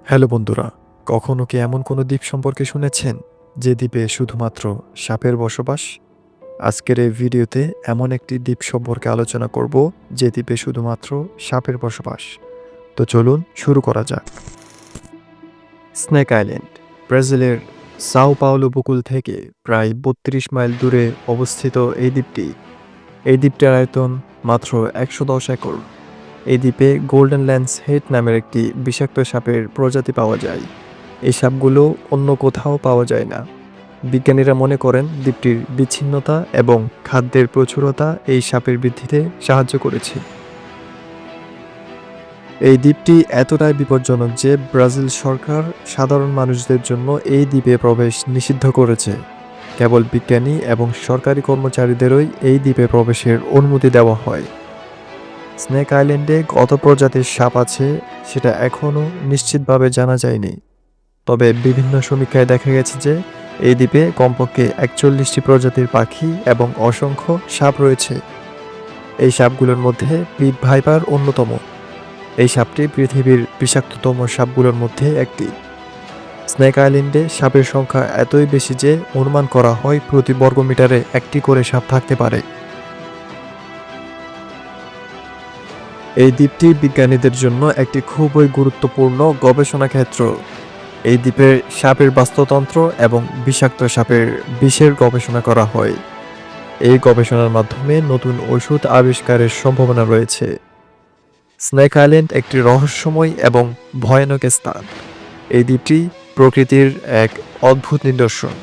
Hello বন্ধুরা, কখনো কি এমন কোনো দ্বীপ সম্পর্কে শুনেছেন যে দ্বীপে শুধুমাত্র সাপের বসবাস? আজকের এই ভিডিওতে এমন একটি দ্বীপ সম্পর্কে আলোচনা করব যে দ্বীপে শুধুমাত্র সাপের বসবাস। তো চলুন শুরু করা যাক। স্নেক আইল্যান্ড ব্রাজিলের সাও পাওলো উপকূল থেকে প্রায় ৩২ মাইল দূরে অবস্থিত এই দ্বীপটির আয়তন মাত্র ১১০ একর। এই দ্বীপে গোল্ডেন ল্যান্স হেড নামের একটি বিষাক্ত সাপের প্রজাতি পাওয়া যায়। এই সাপগুলো অন্য কোথাও পাওয়া যায় না। বিজ্ঞানীরা মনে করেন দ্বীপটির বিচ্ছিন্নতা এবং খাদ্যের প্রচুরতা এই সাপের বৃদ্ধিতে সাহায্য করেছে। এই দ্বীপটি এতটাই বিপজ্জনক যে ব্রাজিল সরকার সাধারণ মানুষদের জন্য এই দ্বীপে প্রবেশ নিষিদ্ধ করেছে। কেবল বিজ্ঞানী এবং সরকারি কর্মচারীদেরই এই দ্বীপে প্রবেশের অনুমতি দেওয়া হয়। স্নেক আইল্যান্ডে কত প্রজাতির সাপ আছে সেটা এখনও নিশ্চিতভাবে জানা যায়নি, তবে বিভিন্ন সমীক্ষায় দেখা গেছে যে এই দ্বীপে কমপক্ষে ৪১টি প্রজাতির পাখি এবং অসংখ্য সাপ রয়েছে। এই সাপগুলোর মধ্যে পিট ভাইপার অন্যতম। এই সাপটি পৃথিবীর বিষাক্ততম সাপগুলোর মধ্যে একটি। স্নেক আইল্যান্ডে সাপের সংখ্যা এতই বেশি যে অনুমান করা হয় প্রতি বর্গমিটারে একটি করে সাপ থাকতে পারে। এই দ্বীপটি বিজ্ঞানীদের জন্য একটি খুবই গুরুত্বপূর্ণ গবেষণা ক্ষেত্র। এই দ্বীপে সাপের বাস্তুতন্ত্র এবং বিষাক্ত সাপের বিষের গবেষণা করা হয়। এই গবেষণার মাধ্যমে নতুন ওষুধ আবিষ্কারের সম্ভাবনা রয়েছে। স্নেক আইল্যান্ড একটি রহস্যময় এবং ভয়ানক স্থান। এই দ্বীপটি প্রকৃতির এক অদ্ভুত নিদর্শন।